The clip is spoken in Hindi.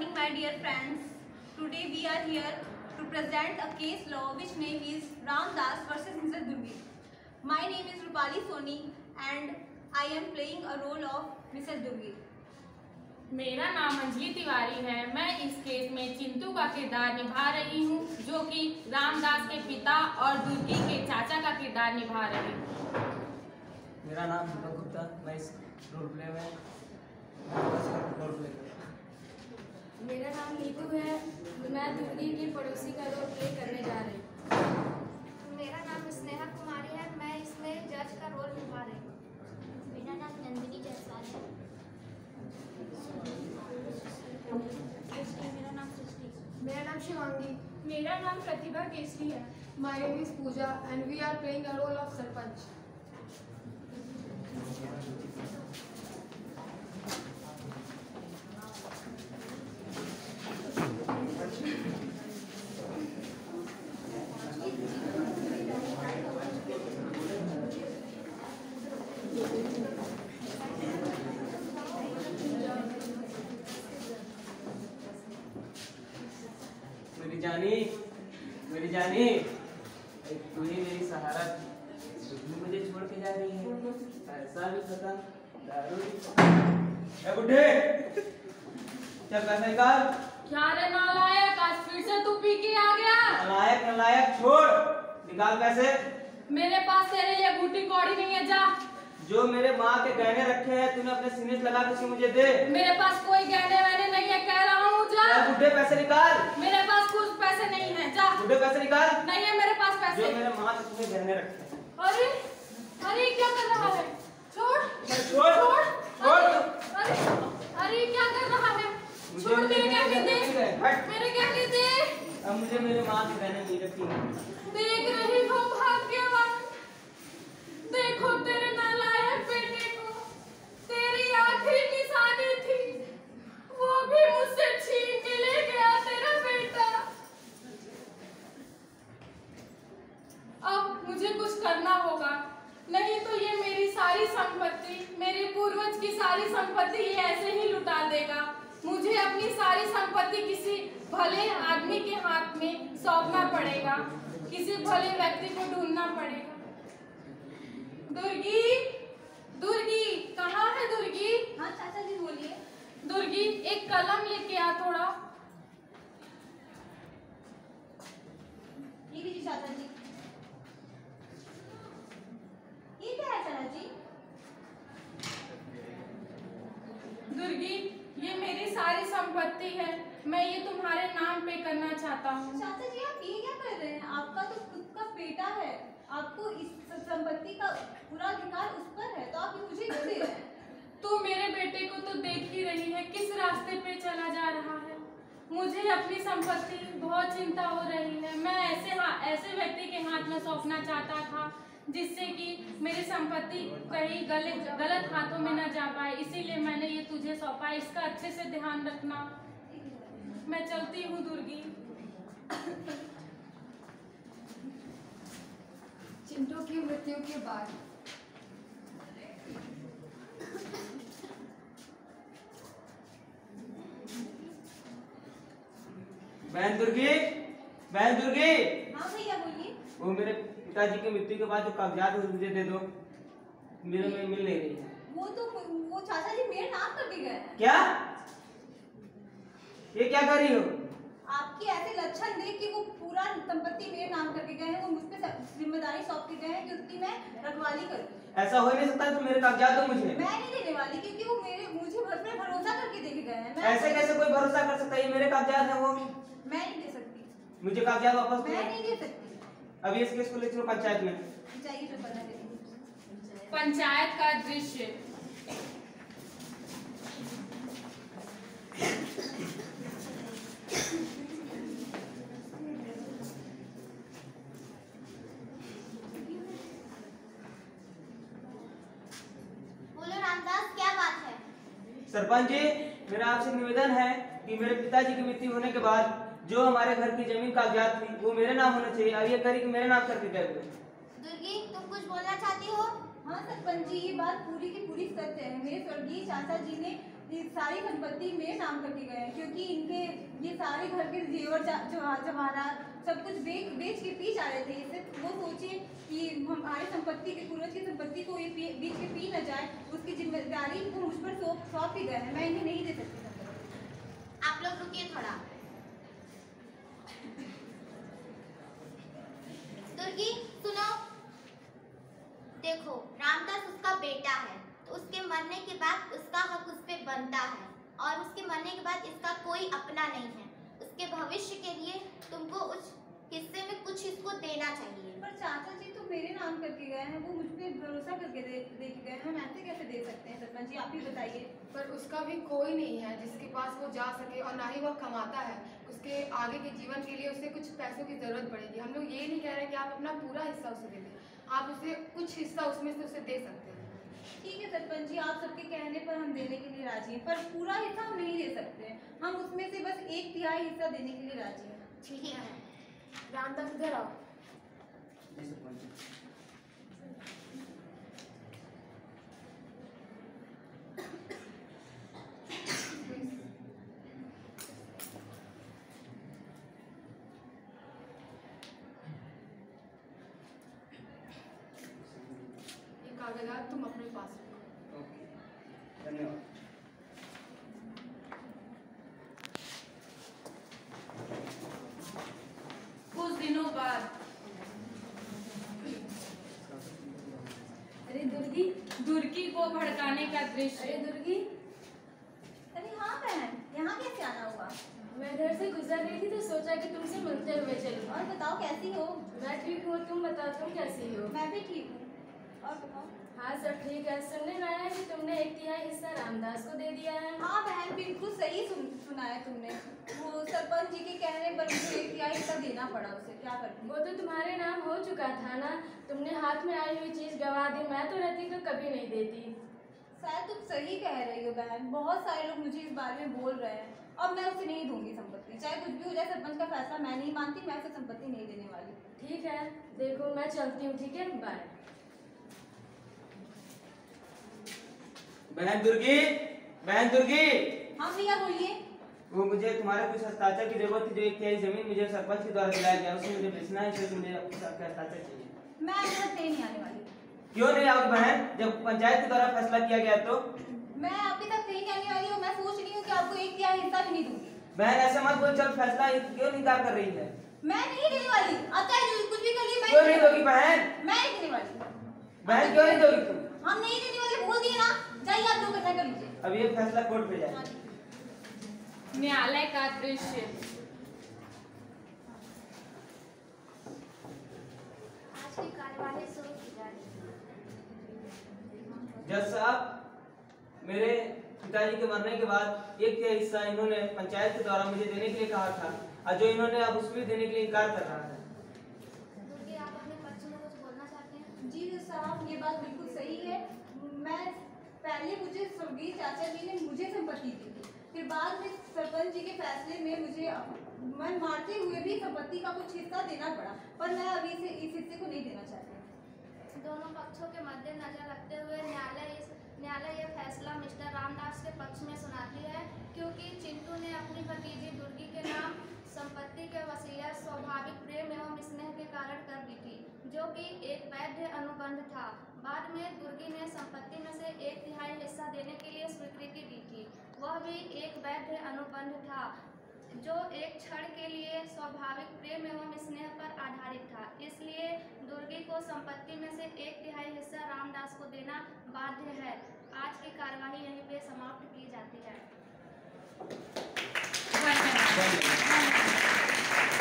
morning, my dear friends. Today we are here to present a case law which name is Ramdas versus Mrs. Durgi. My name is Rupali Soni and I am playing a role of Mrs. Durgi. मेरा नाम अंजलि तिवारी है। मैं इस केस में चिंटू का किरदार निभा रही हूँ, जो कि रामदास के पिता और दुर्गी के चाचा का किरदार निभा रही हूँ। मेरा नाम दीपक गुप्ता, मैं इस रोल प्ले में रोल प्ले कर रहा हूँ। मेरा नाम नीतू है, मैं दुर्गी की पड़ोसी का रोल प्ले करने जा रही हूँ। मेरा नाम स्नेहा कुमारी है, मैं इसमें जज का रोल निभा रही हूँ। मेरा नाम नंदिनी जायसवाल है। मेरा नाम सृष्टि। मेरा नाम शिवांगी। मेरा नाम प्रतिभा केसरी है। My name is Pooja and we are playing a role of Sarpanch. मेरी जानी, तू ही मेरी सहारा थी, तू मुझे छोड़ के जा रही है। पैसा भी खत्म, दारू भी खत्म। ए बुड्ढे, चल पैसा निकाल। क्या रे नालायक, आज फिर से तू पी के आ गया? नालायक छोड़, निकाल पैसे। मेरे पास तेरे लिए बूटी कौड़ी नहीं है, जा। जो मेरे माँ के गहने रखे हैं तूने अपने सीने से लगा के मुझे दे। मेरे पास कोई गहने वहने नहीं है, कह रहा हूँ, जा। बुड्ढे पैसे निकाल। मेरे पास कुछ पैसे नहीं है, जा। बुड्ढे पैसे निकाल। नहीं है मेरे पास पैसे। जो मेरे माँ के तुमने गहने रखे हैं। अरे अरे क्या कर रहा है? छोड़ छोड़ छोड़। अरे क्या कर रहा है? छोड़, मेरे गहने दे, मेरे गहने दे। अब मुझे मेरे माँ के गहने नहीं रखी। देख रही हो भाग्यवान, देखो तेरे नालायक बेटे को, तेरी आखिरी निशानी थी, वो भी मुझसे छीन के ले गया तेरा बेटा। अब मुझे कुछ करना होगा, नहीं तो ये मेरी सारी संपत्ति, मेरे पूर्वज की सारी संपत्ति ये ऐसे ही लुटा देगा। मुझे अपनी सारी संपत्ति किसी भले आदमी के हाथ में सौंपना पड़ेगा, किसी भले व्यक्ति को ढूंढना पड़ेगा। दुर्गी, दुर्गी, कहाँ है दुर्गी? हाँ चाचा जी बोलिए। दुर्गी, एक कलम लेके आ थोड़ा। ये लीजिए चाचा जी। ये क्या है चाचा जी? दुर्गी, ये मेरी सारी संपत्ति है, मैं ये तुम्हारे नाम पे करना चाहता हूँ। चाचा जी आप ये क्या कर रहे हैं? आपका तो खुद का बेटा है, आपको इस संपत्ति का पूरा अधिकार उस पर है, तो आप ये मुझे क्यों दे रहे हैं? तू मेरे बेटे को तो देख ही रही है किस रास्ते पे चला जा रहा है। मुझे अपनी संपत्ति बहुत चिंता हो रही है। मैं ऐसे व्यक्ति के हाथ में सौंपना चाहता था जिससे कि मेरी संपत्ति कहीं गलत हाथों में न जा पाए, इसीलिए मैंने ये तुझे सौंपा। इसका अच्छे से ध्यान रखना। मैं चलती हूँ दुर्गी। चिंटू की मृत्यु के बाद बहन दुर्गी। हाँ भैया बोलिए। वो मेरे पिताजी की मृत्यु के बाद जो कागजात है मुझे दे दो, मेरे में मिल नहीं रही है। वो चाचा जी मेरे नाम करके गए हैं। क्या? ये क्या कर रही हो? आपके ऐसे लक्षण देख के वो पूरा संपत्ति मेरे नाम करके गए हैं, वो मुझ पे जिम्मेदारी सौंप के गए हैं कि उसकी मैं रखवाली करूं। ऐसा हो ही नहीं सकता, तुम मेरे कागजात दो मुझे। मैं नहीं देने वाली, क्योंकि वो मुझे भरोसा करके दे के गए हैं। ऐसे कैसे कोई भरोसा कर सकता है? ये मेरे कागजात है, वो मैं नहीं दे सकती। मुझे कागजात वापस दो। मैं नहीं दे सकती। अभी इस केस को ले चलो पंचायत में। चाहिए तो पता करेंगे। पंचायत का दृश्य। बोलो रामदास, क्या बात है? सरपंच जी, मेरा आपसे निवेदन है कि मेरे पिताजी की मृत्यु होने के बाद जो हमारे घर की जमीन कागजात थी वो मेरे नाम होना चाहिए। अब ये करी कि मेरे नाम करके गए हुए। दुर्गी, तुम कुछ बोलना चाहती हो? हाँ सरपंच जी, ये बात पूरी की पूरी सत्य है। मेरे स्वर्गीय चाचा जी ने ये सारी संपत्ति मेरे नाम करके गए हैं, क्योंकि इनके ये सारे घर के जेवर जवाहरात सब कुछ बेच के पी जा रहे थे। इससे वो सोचे कि हमारी संपत्ति के पूर्वज की संपत्ति को ये बेच के पी न जाए, उसकी जिम्मेदारी वो मुझ पर सौंप के गए हैं। मैं इन्हें नहीं दे सकती संपत्ति। आप लोग रुकिए थोड़ा। दुर्गी सुनो, देखो रामदास उसका बेटा है, तो उसके मरने के बाद उसका हक उस पे बनता है, और उसके मरने के बाद इसका कोई अपना नहीं है। उसके भविष्य के लिए तुमको उस हिस्से में कुछ इसको देना चाहिए। पर चाचा जी तो मेरे नाम करके गए हैं, वो मुझ पे भरोसा करके दे के गए हैं, हम ऐसे कैसे दे सकते हैं? सरपंच जी आप ही बताइए। पर उसका भी कोई नहीं है जिसके पास वो जा सके, और ना ही वह कमाता है। उसके आगे के जीवन के लिए उसे कुछ पैसों की जरूरत पड़ेगी। हम लोग ये नहीं कह रहे कि आप अपना पूरा हिस्सा उसे दे दें, आप उसे कुछ हिस्सा उसमें से उसे दे सकते हैं। ठीक है सरपंच जी, आप सबके कहने पर हम देने के लिए राजी हैं, पर पूरा हिस्सा हम नहीं दे सकते। हम उसमें से बस 1/3 हिस्सा देने के लिए राजी हैं। ठीक है। रामदास इधर आओ। जी सरपंच। ये कागजात तुम अपने पास रखो। ओके, धन्यवाद। कुछ दिनों बाद अरे दुर्गी को भड़काने का दृश्य। अरे दुर्गी, अरे हाँ बहन, यहाँ कैसे आना हुआ? मैं घर से गुजर रही थी तो सोचा कि तुमसे मिलते हुए चलूं। और बताओ कैसी हो? मैं ठीक हूँ, तुम बताओ तुम कैसी हो? मैं भी ठीक हूँ। और बताओ। हाँ सब ठीक है। सुनने में आया कि तुमने 1/3 हिस्सा रामदास को दे दिया है। हाँ बहन, बिल्कुल सही सुना है तुमने। वो सरपंच जी के कहने पर मुझे 1/3 हिस्सा देना पड़ा उसे, क्या करती? वो तो तुम्हारे नाम हो चुका था ना, तुमने हाथ में आई हुई चीज गवा दी। मैं तो रहती तो कभी नहीं देती। शायद तुम सही कह रही हो बहन, बहुत सारे लोग मुझे इस बारे में बोल रहे हैं। अब मैं उसे नहीं दूंगी संपत्ति, चाहे कुछ भी हो जाए। सरपंच का फैसला मैं नहीं मानती, मैं उसे संपत्ति नहीं देने वाली। ठीक है, देखो मैं चलती हूँ। ठीक है, बाय। बहन दुर्गी, बहन दुर्गी। हाँ भैया बोलिए। वो मुझे तुम्हारे कुछ हस्ताक्षर की जरूरत थी। जो 1/3 जमीन मुझे सरपंच के द्वारा दिलाया गया, उसमें मुझे बेचना है, इसलिए मुझे आपके हस्ताक्षर चाहिए। मैं यहाँ से नहीं आने वाली। क्यों नहीं आओगी बहन? जब पंचायत के द्वारा फैसला किया गया तो। मैं आपके साथ कहीं नहीं आने वाली हूँ। मैं सोच रही हूँ कि आपको 1/3 हिस्सा भी नहीं दूंगी। बहन ऐसे मत बोल, चल फैसला क्यों इनकार कर रही है? मैं नहीं देने वाली। अब चाहे कुछ भी कर लिए, क्यों नहीं दोगी बहन? मैं नहीं देने वाली। बहन क्यों नहीं दोगी तुम? हम नहीं देने वाले बोल दिए ना। जाइए आप जो करना कर लीजिए। अब ये फैसला कोर्ट पे जाए। न्यायालय का दृश्य। आज की कार्यवाही शुरू की जा रही है। जज साहब, मेरे पिताजी के मरने के बाद 1/3 हिस्सा इन्होंने पंचायत के द्वारा मुझे देने के लिए कहा था, और जो इन्होंने अब उसमें देने के लिए इनकार कर रहा है। दुर्गी, आप अपने पक्ष में कुछ बोलना चाहते हैं? जी साहब, ये बात बिल्कुल सही है। मैं पहले मुझे स्वर्गीय चाचा जी ने मुझे संपत्ति दी थी, फिर बाद में सरपंच जी के फैसले में मुझे मन मारते हुए भी संपत्ति का कुछ हिस्सा देना पड़ा, पर मैं अभी से इस हिस्से को नहीं देना चाहती। दोनों पक्षों के मद्देनजर रखते हुए न्यायालय ये फैसला मिस्टर रामदास के पक्ष में सुनाती है, क्योंकि चिंटू ने अपनी भतीजी दुर्गी के नाम संपत्ति के वसीयत स्वाभाविक प्रेम एवं स्नेह के कारण कर दी थी, जो कि एक वैध अनुबंध था। बाद में दुर्गी ने संपत्ति में से 1/3 हिस्सा देने के लिए स्वीकृति दी थी, वह भी एक वैध अनुबंध था, जो एक क्षण के लिए स्वाभाविक प्रेम एवं स्नेह पर आधारित था। इसलिए दुर्गी को संपत्ति में से 1/3 हिस्सा रामदास को देना बाध्य है। आज की कार्यवाही यहीं पे समाप्त की जाती है।